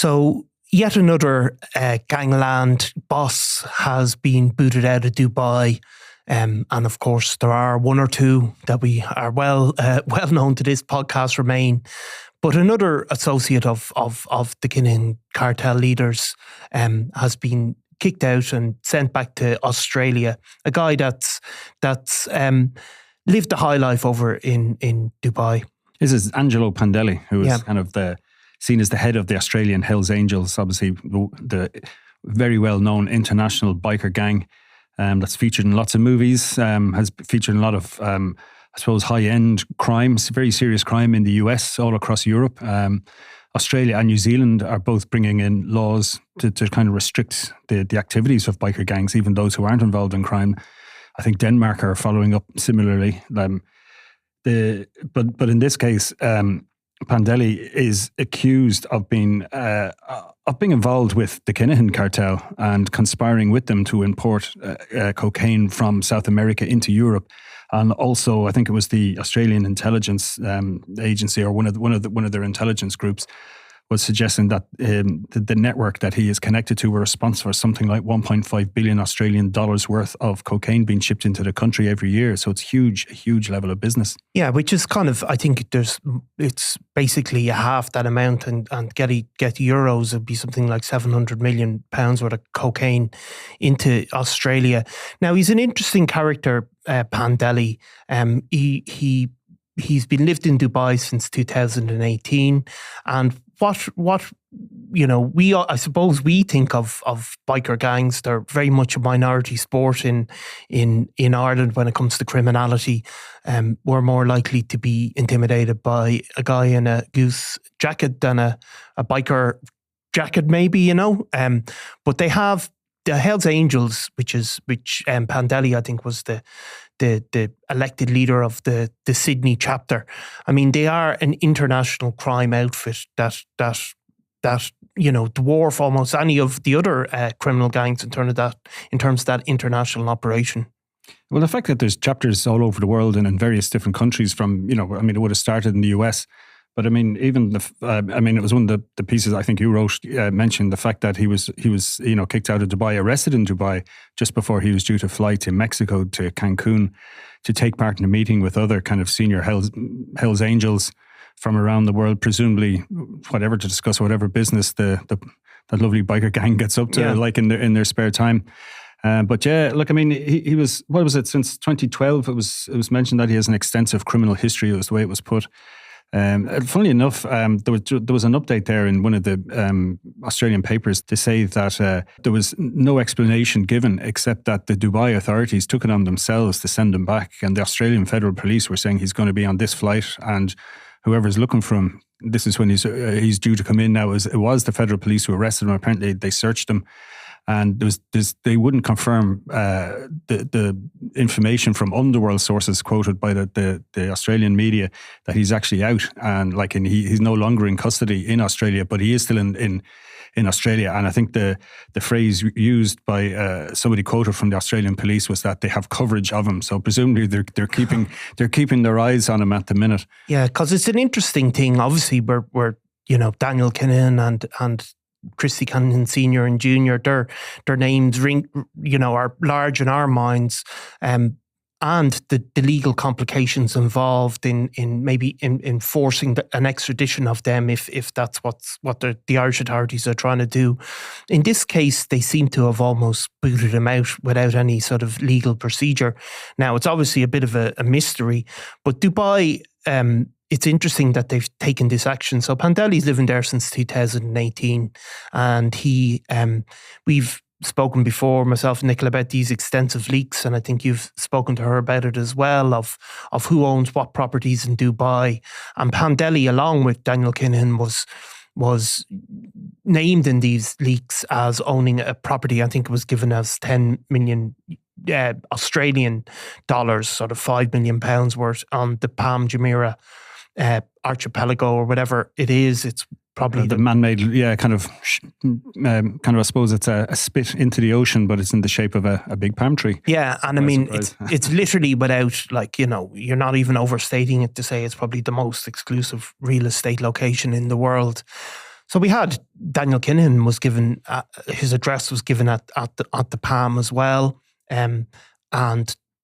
So yet another gangland boss has been booted out of Dubai. And of course, there are one or two that we are well known to this podcast remain. But another associate of the Kinnahan cartel leaders has been kicked out and sent back to Australia. A guy that's lived a high life over in Dubai. This is Angelo Pandeli, who is kind of seen as the head of the Australian Hells Angels, obviously the very well-known international biker gang that's featured in lots of movies, has featured in a lot of, I suppose, high-end crimes, very serious crime in the US, all across Europe. Australia and New Zealand are both bringing in laws to kind of restrict the activities of biker gangs, even those who aren't involved in crime. I think Denmark are following up similarly. But in this case, Pandeli is accused of being involved with the Kinnahan cartel and conspiring with them to import cocaine from South America into Europe. And also, I think it was the Australian Intelligence Agency or one of their intelligence groups was suggesting that the network that he is connected to were responsible for something like 1.5 billion Australian dollars worth of cocaine being shipped into the country every year. So it's a huge level of business. Yeah, which is kind of, I think it's basically half that amount, and get euros, it'd be something like 700 million pounds worth of cocaine into Australia. Now, he's an interesting character, Pandeli. He's been lived in Dubai since 2018, and what I suppose we think of biker gangs. They're very much a minority sport in Ireland when it comes to criminality. We're more likely to be intimidated by a guy in a goose jacket than a biker jacket, maybe, but they have the Hells Angels, which Pandeli, I think, was the elected leader of the Sydney chapter. I mean, they are an international crime outfit that dwarf almost any of the other criminal gangs in terms of that international operation. Well, the fact that there's chapters all over the world and in various different countries from, it would have started in the US. But I mean, even it was one of the pieces I think you wrote mentioned the fact that he was kicked out of Dubai, arrested in Dubai just before he was due to fly to Mexico, to Cancun, to take part in a meeting with other kind of senior Hells Angels from around the world, presumably to discuss whatever business that lovely biker gang gets up to, like in their spare time. But yeah, look, I mean, he was, what was it, since 2012? It was mentioned that he has an extensive criminal history. It was the way it was put. Funnily enough, there was an update there in one of the Australian papers to say that there was no explanation given except that the Dubai authorities took it on themselves to send him back, and the Australian Federal Police were saying he's going to be on this flight, and whoever's looking for him, this is when he's due to come in now. It was the Federal Police who arrested him. Apparently, they searched him. And they wouldn't confirm the information from underworld sources quoted by the Australian media that he's actually out, and he's no longer in custody in Australia, but he is still in Australia. And I think the phrase used by somebody quoted from the Australian police was that they have coverage of him. So presumably they're keeping their eyes on him at the minute. Yeah, because it's an interesting thing. Obviously, we're Daniel Kinahan and Christy Kinahan Senior and Junior, their names are large in our minds, and the legal complications involved in maybe enforcing an extradition of them if that's what the Irish authorities are trying to do. In this case, they seem to have almost booted him out without any sort of legal procedure. Now, it's obviously a bit of a mystery, but Dubai, it's interesting that they've taken this action. So Pandeli's living there since 2018, and we've spoken before, myself and Nicola, about these extensive leaks, and I think you've spoken to her about it as well, of who owns what properties in Dubai. And Pandeli, along with Daniel Kinahan, was named in these leaks as owning a property. I think it was given as 10 million Australian dollars, sort of £5 million worth, on the Palm Jumeriah archipelago, or whatever it is. It's probably the man-made, kind of. I suppose it's a spit into the ocean, but it's in the shape of a big palm tree. Yeah, and I mean, it's literally without, you're not even overstating it to say it's probably the most exclusive real estate location in the world. So we had Daniel Kinahan was given, his address was given at the Palm as well. And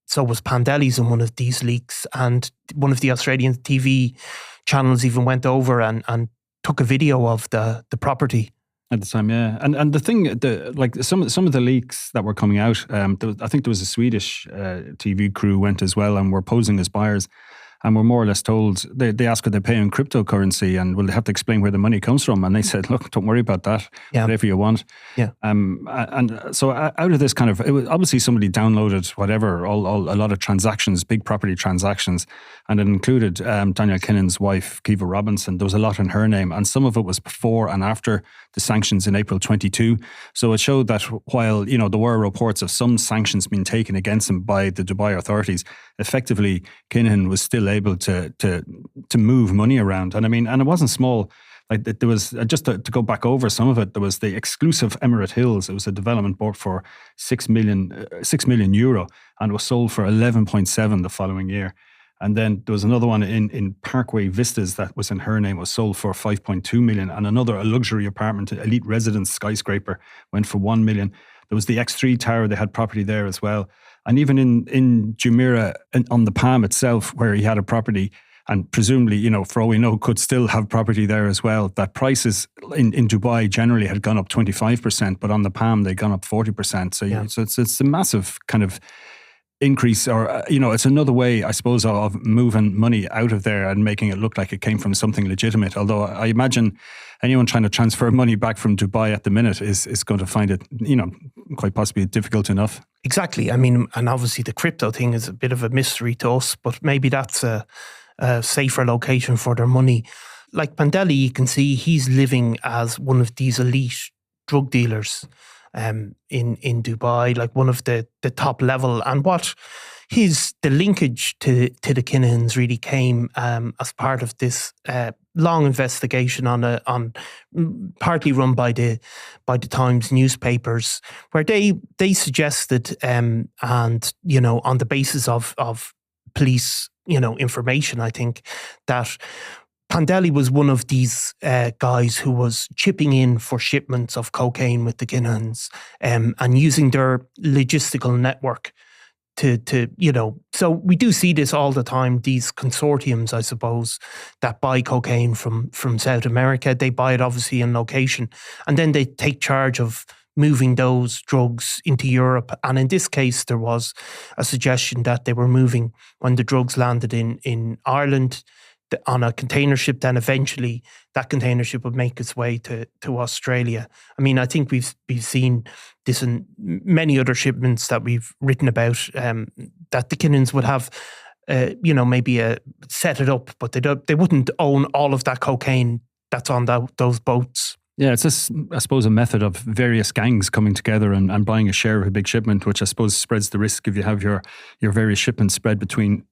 so was Pandeli's in one of these leaks. And one of the Australian TV channels even went over and took a video of the property. At the time, yeah, and the thing, like some of the leaks that were coming out, I think there was a Swedish TV crew went as well and were posing as buyers, and were more or less told they asked could they pay in cryptocurrency and will they have to explain where the money comes from, and they said, look, don't worry about that, whatever you want. Yeah. And so out of this kind of, it was obviously somebody downloaded whatever, a lot of transactions, big property transactions, and it included Daniel Kinahan's wife, Kiva Robinson. There was a lot in her name, and some of it was before and after the sanctions in April 22. So it showed that while, there were reports of some sanctions being taken against him by the Dubai authorities, effectively Kinahan was still able to move money around. And and it wasn't small. Like there was, just to go back over some of it, there was the exclusive Emirate Hills. It was a development bought for 6 million euro and was sold for 11.7 the following year. And then there was another one in Parkway Vistas that was in her name, was sold for 5.2 million. And another, a luxury apartment, elite residence skyscraper, went for 1 million. There was the X3 Tower, they had property there as well. And even in Jumeirah, on the Palm itself, where he had a property, and presumably, for all we know, could still have property there as well, that prices in Dubai generally had gone up 25%, but on the Palm, they'd gone up 40%. So, so it's a massive kind of increase, or it's another way, I suppose, of moving money out of there and making it look like it came from something legitimate. Although I imagine anyone trying to transfer money back from Dubai at the minute is going to find it, quite possibly difficult enough. Exactly. And obviously the crypto thing is a bit of a mystery to us, but maybe that's a safer location for their money. Like Pandeli, you can see he's living as one of these elite drug dealers in Dubai, like one of the top level. And what the linkage to the Kinahans really came as part of this long investigation on partly run by the Times newspapers, where they suggested and on the basis of police information, I think, that Pandeli was one of these guys who was chipping in for shipments of cocaine with the Kinahans and using their logistical network to so we do see this all the time, these consortiums, I suppose, that buy cocaine from South America. They buy it obviously in location, and then they take charge of moving those drugs into Europe. And in this case, there was a suggestion that they were moving, when the drugs landed in Ireland on a container ship, then eventually that container ship would make its way to Australia. I think we've seen this in many other shipments that we've written about, that the Kinahans would have, maybe set it up, but they wouldn't own all of that cocaine that's on those boats. Yeah, it's just, I suppose, a method of various gangs coming together and buying a share of a big shipment, which I suppose spreads the risk. If you have your various shipments spread between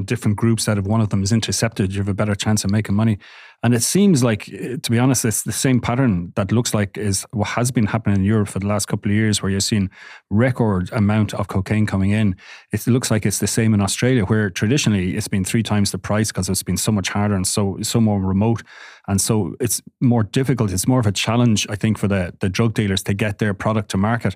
different groups, that if one of them is intercepted, you have a better chance of making money. And it seems like, to be honest, it's the same pattern that looks like is what has been happening in Europe for the last couple of years, where you're seeing record amount of cocaine coming in. It looks like it's the same in Australia, where traditionally it's been 3 times the price because it's been so much harder and so more remote. And so it's more difficult. It's more of a challenge, I think, for the drug dealers to get their product to market.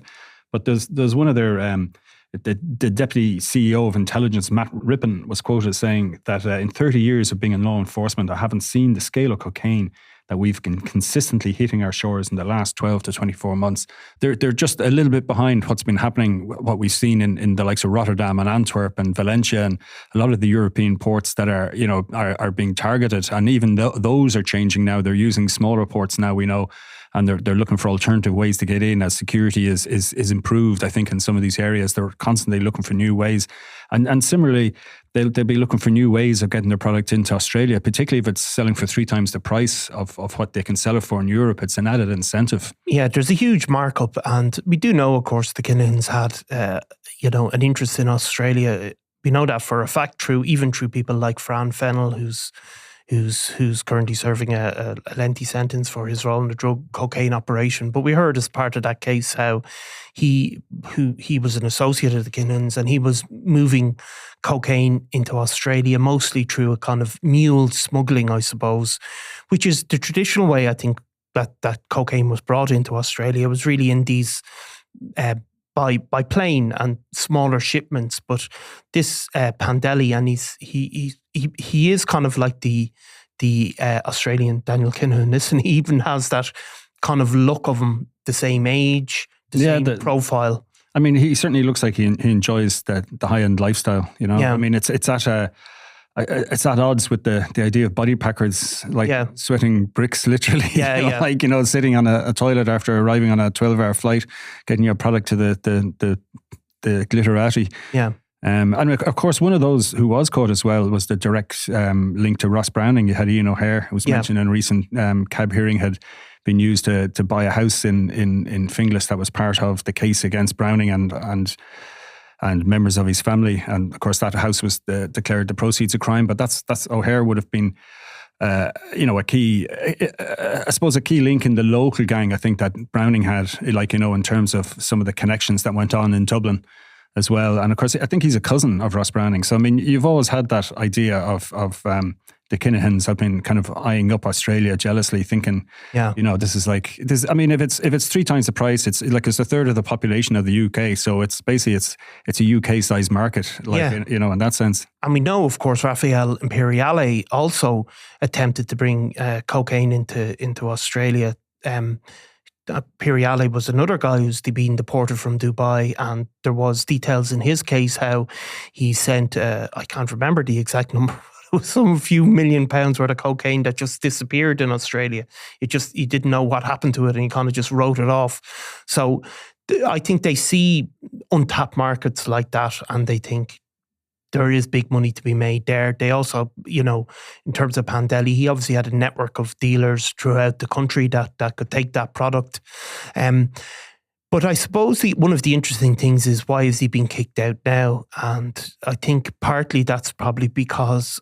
But there's one of their... The deputy CEO of intelligence, Matt Rippon, was quoted saying that in 30 years of being in law enforcement, I haven't seen the scale of cocaine that we've been consistently hitting our shores in the last 12 to 24 months. They're just a little bit behind what's been happening, what we've seen in the likes of Rotterdam and Antwerp and Valencia and a lot of the European ports that are being targeted. And even those are changing now. They're using smaller ports now, we know. And they're looking for alternative ways to get in as security is improved. I think in some of these areas, they're constantly looking for new ways. And similarly, they'll be looking for new ways of getting their product into Australia, particularly if it's selling for 3 times the price of what they can sell it for in Europe. It's an added incentive. Yeah, there's a huge markup. And we do know, of course, the Kinahans had, an interest in Australia. We know that for a fact through people like Fran Fennell, who's currently serving a lengthy sentence for his role in the drug cocaine operation. But we heard as part of that case how he was an associate of the Kinahans, and he was moving cocaine into Australia mostly through a kind of mule smuggling, I suppose, which is the traditional way, I think, that cocaine was brought into Australia. It was really in these by plane and smaller shipments. But this Pandeli, and he is kind of like the Australian Daniel Kinahan, isn't he? He even has that kind of look of him, the same age, the same profile. I mean, he certainly looks like he enjoys the high-end lifestyle, you know. Yeah. I mean, it's at odds with the idea of body packers, like sweating bricks, literally. Like, you know, sitting on a toilet after arriving on a 12-hour flight, getting your product to the glitterati. Yeah. And of course, one of those who was caught as well was the direct link to Ross Browning. You had Ian O'Hare, who was mentioned in a recent cab hearing, had been used to buy a house in Finglas that was part of the case against Browning and members of his family. And of course, that house was declared the proceeds of crime. But that's O'Hare would have been, you know, a key link in the local gang. I think that Browning had, like, you know, in terms of some of the connections that went on in Dublin as well. And of course, I think he's a cousin of Ross Browning. So I mean, you've always had that idea of the Kinnahans have been kind of eyeing up Australia jealously, thinking, you know, this is like this. I mean, if it's 3 times the price, it's like it's a third of the population of the UK. So it's basically it's a UK sized market, like, you know, in that sense. And we know, of course, Raphael Imperiale also attempted to bring cocaine into Australia. Imperiale was another guy who's been deported from Dubai, and there was details in his case how he sent, I can't remember the exact number, some few £1 million worth of cocaine that just disappeared in Australia. He didn't know what happened to it, and he kind of just wrote it off. So I think they see untapped markets like that, and they think there is big money to be made there. They also, you know, in terms of Pandeli, he obviously had a network of dealers throughout the country that could take that product. But I suppose one of the interesting things is, why is he being kicked out now? And I think partly that's probably because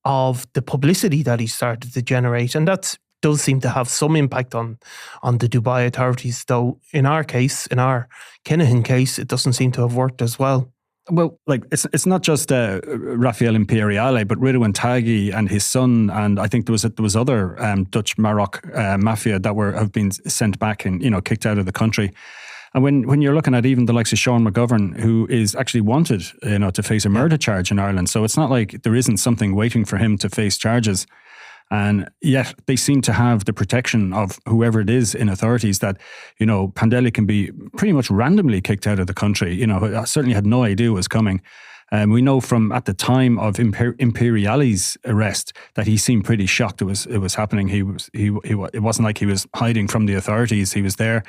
of the publicity that he started to generate. And that does seem to have some impact on the Dubai authorities, though in our case, in our Kinnahan case, it doesn't seem to have worked as well. Well, like it's not just Raphael Imperiale, but Ridwan Taghi and his son, and I think there was other Dutch Maroc mafia that have been sent back and, you know, kicked out of the country. And when you're looking at even the likes of Sean McGovern, who is actually wanted, you know, to face a murder charge in Ireland, so it's not like there isn't something waiting for him to face charges. And yet they seem to have the protection of whoever it is in authorities that, you know, Pandeli can be pretty much randomly kicked out of the country. You know, I certainly had no idea it was coming. We know from at the time of Imperiale's arrest that he seemed pretty shocked it was happening. It wasn't like he was hiding from the authorities. He was there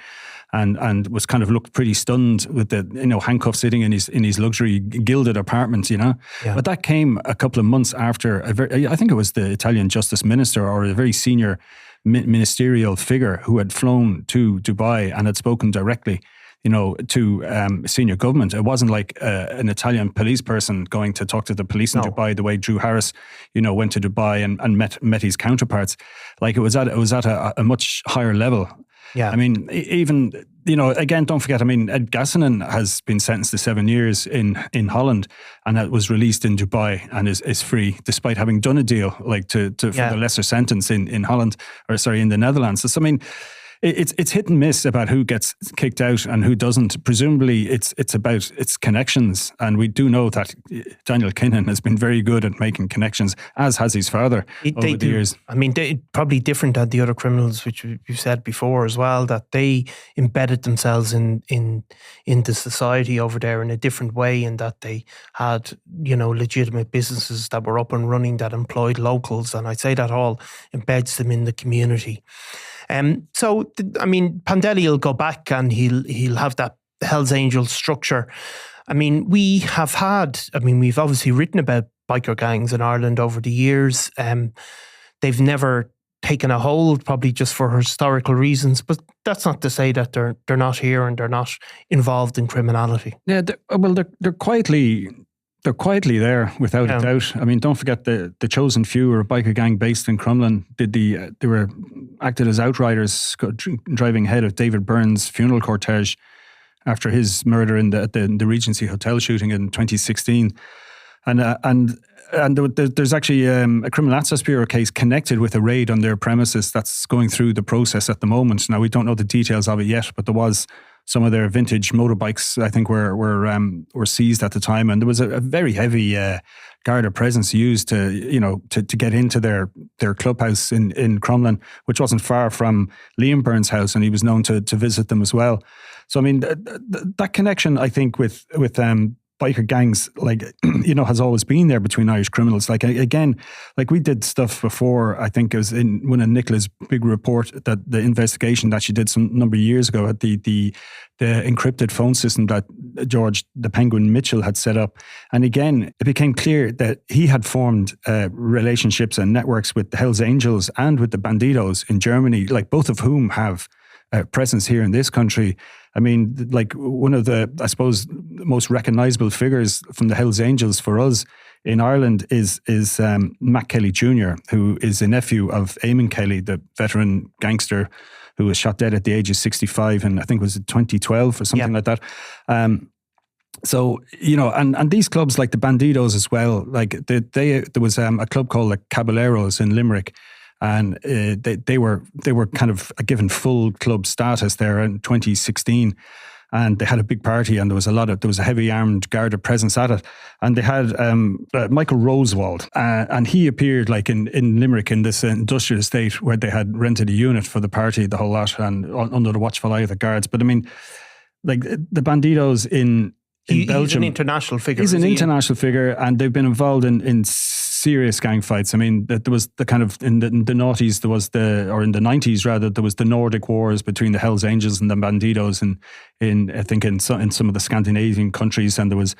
and was kind of looked pretty stunned with the, you know, handcuffs sitting in his luxury gilded apartment, you know. Yeah. But that came a couple of months after I think it was the Italian Justice Minister or a very senior ministerial figure who had flown to Dubai and had spoken directly, you know, to senior government. It wasn't like an Italian police person going to talk to the police in Dubai the way Drew Harris, you know, went to Dubai and met his counterparts. Like it was at a much higher level. Yeah. I mean, even, you know, again, don't forget, I mean, Ed Gassanen has been sentenced to 7 years in Holland and was released in Dubai and is free despite having done a deal like for the lesser sentence in Holland, in the Netherlands. So, I mean, it's hit and miss about who gets kicked out and who doesn't. Presumably, it's about its connections, and we do know that Daniel Kinahan has been very good at making connections, as has his father over the years. I mean, they probably different than the other criminals, which we've said before as well, that they embedded themselves in the society over there in a different way, in that they had, you know, legitimate businesses that were up and running that employed locals, and I'd say that all embeds them in the community. So, I mean, Pandeli will go back and he'll have that Hells Angels structure. I mean, we've obviously written about biker gangs in Ireland over the years. They've never taken a hold, probably just for historical reasons, but that's not to say that they're not here and they're not involved in criminality. Yeah, they're quietly there, without a doubt. I mean, don't forget the Chosen Few were a biker gang based in Crumlin. They were acted as outriders, driving ahead of David Byrne's funeral cortege after his murder at the Regency Hotel shooting in 2016. There's actually a Criminal Access Bureau case connected with a raid on their premises that's going through the process at the moment. Now, we don't know the details of it yet, but there was some of their vintage motorbikes, I think, were seized at the time, and there was a very heavy Garda presence used to get into their clubhouse in Crumlin, which wasn't far from Liam Byrne's house, and he was known to visit them as well. So I mean, that connection, I think, with biker gangs, has always been there between Irish criminals. Like, again, like we did stuff before, I think it was in one of Nicola's big report, that the investigation that she did some number of years ago at the encrypted phone system that George the Penguin Mitchell had set up. And again, it became clear that he had formed relationships and networks with the Hells Angels and with the Bandidos in Germany, like both of whom have presence here in this country. I mean, like one of the, I suppose, most recognisable figures from the Hells Angels for us in Ireland is Matt Kelly Jr., who is a nephew of Eamon Kelly, the veteran gangster who was shot dead at the age of 65, and I think it was 2012 or something like that. So, and these clubs like the Bandidos as well, like there was a club called the Caballeros in Limerick, and they were kind of given full club status there in 2016, and they had a big party, and there was a heavy armed Garda presence at it, and they had Michael Rosewald, and he appeared like in Limerick in this industrial estate where they had rented a unit for the party, the whole lot, and under the watchful eye of the guards. But I mean, like the Bandidos in Belgium, he's an international figure. He's an international figure, and they've been involved in serious gang fights. I mean, there was the kind of in the noughties, or in the 90s rather, there was the Nordic wars between the Hells Angels and the Bandidos, in I think in some of the Scandinavian countries, and there was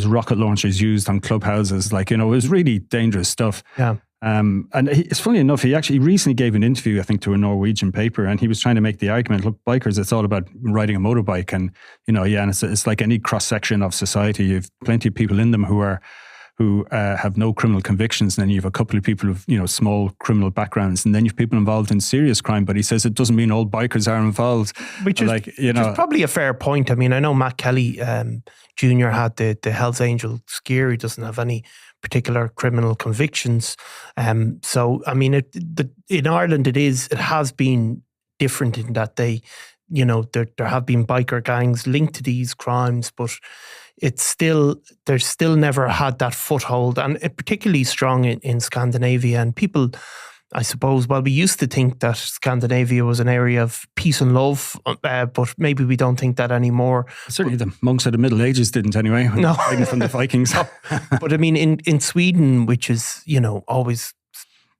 rocket launchers used on clubhouses. Like, it was really dangerous stuff. Yeah. And it's funny enough, he actually recently gave an interview, I think, to a Norwegian paper, and he was trying to make the argument, look, bikers, it's all about riding a motorbike, and and it's like any cross section of society. You've plenty of people in them who have no criminal convictions, and then you have a couple of people with small criminal backgrounds, and then you have people involved in serious crime. But he says it doesn't mean all bikers are involved. Which is probably a fair point. I mean, I know Matt Kelly Jr. had the Hells Angel scare. He doesn't have any particular criminal convictions. So I mean, in Ireland it has been different in that they, there have been biker gangs linked to these crimes, but they're still never had that foothold, and it particularly strong in Scandinavia. And people, I suppose, we used to think that Scandinavia was an area of peace and love, but maybe we don't think that anymore. Certainly the monks of the Middle Ages didn't anyway, no. Fighting from the Vikings. No. But I mean, in Sweden, which is, always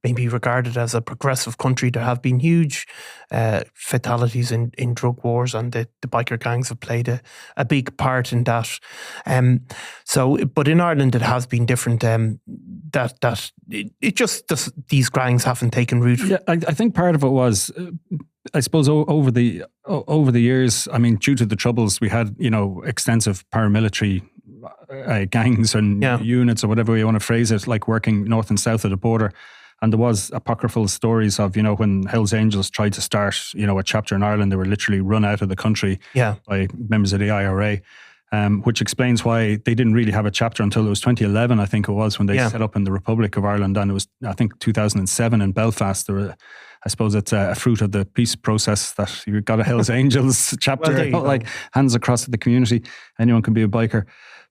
maybe regarded as a progressive country, there have been huge fatalities in drug wars, and the biker gangs have played a big part in that. But in Ireland it has been different. These gangs haven't taken root. Yeah, I think part of it was, I suppose, over the years. I mean, due to the Troubles, we had extensive paramilitary gangs and units, or whatever you want to phrase it, like working north and south of the border. And there was apocryphal stories of, when Hells Angels tried to start, a chapter in Ireland, they were literally run out of the country by members of the IRA, which explains why they didn't really have a chapter until it was 2011, I think it was, when they set up in the Republic of Ireland. And it was, I think, 2007 in Belfast. I suppose it's a fruit of the peace process that you got a Hells Angels chapter, like hands across the community. Anyone can be a biker.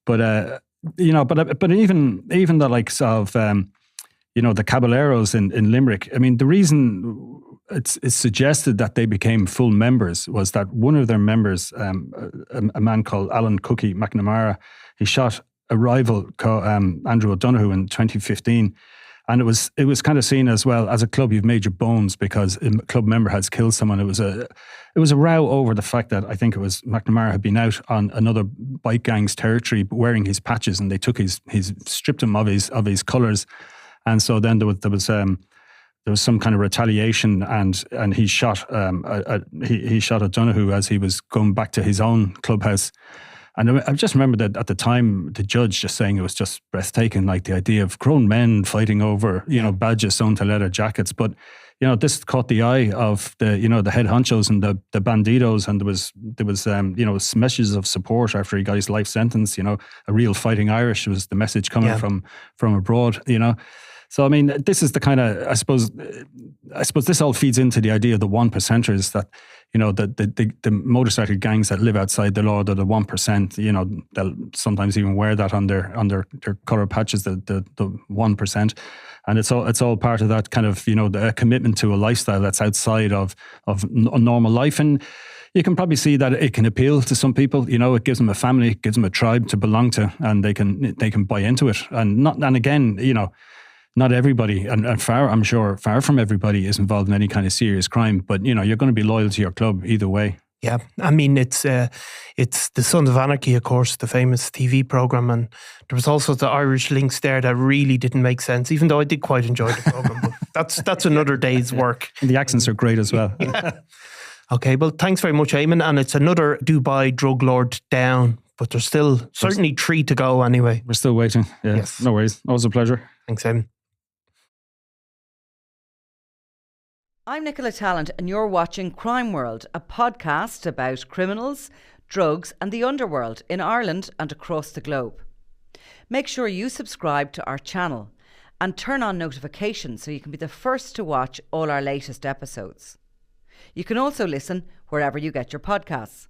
But, but even the likes of... the Caballeros in Limerick. I mean, the reason it's suggested that they became full members was that one of their members, a man called Alan Cookie McNamara, he shot a rival called Andrew O'Donoghue in 2015. And it was kind of seen as, well, as a club, you've made your bones because a club member has killed someone. It was a row over the fact that I think it was McNamara had been out on another bike gang's territory wearing his patches, and they took stripped him of his colours. And so then there was some kind of retaliation, and he shot he shot O'Donoghue as he was going back to his own clubhouse. And I just remember that at the time, the judge just saying it was just breathtaking, like the idea of grown men fighting over, badges sewn to leather jackets. But, this caught the eye of the head honchos and the bandidos. And there was messages of support after he got his life sentence. A real fighting Irish was the message coming from abroad, So, I mean, this is the kind of, I suppose this all feeds into the idea of the 1%ers that, the motorcycle gangs that live outside the law, they're the 1%, they'll sometimes even wear that on their colour patches, the 1%. And it's all part of that kind of, the commitment to a lifestyle that's outside of a normal life. And you can probably see that it can appeal to some people. It gives them a family, it gives them a tribe to belong to, and they can buy into it. And again, not everybody, and I'm sure far from everybody is involved in any kind of serious crime, but you're going to be loyal to your club either way. Yeah, I mean, it's the Sons of Anarchy, of course, the famous TV programme, and there was also the Irish links there that really didn't make sense, even though I did quite enjoy the programme, but that's another day's work. And the accents are great as well. Yeah. Okay, well, thanks very much, Eamon, and it's another Dubai drug lord down, but there's still certainly 3 to go anyway. We're still waiting. Yeah, yes. No worries. Always a pleasure. Thanks, Eamon. I'm Nicola Tallant and you're watching Crime World, a podcast about criminals, drugs and the underworld in Ireland and across the globe. Make sure you subscribe to our channel and turn on notifications so you can be the first to watch all our latest episodes. You can also listen wherever you get your podcasts.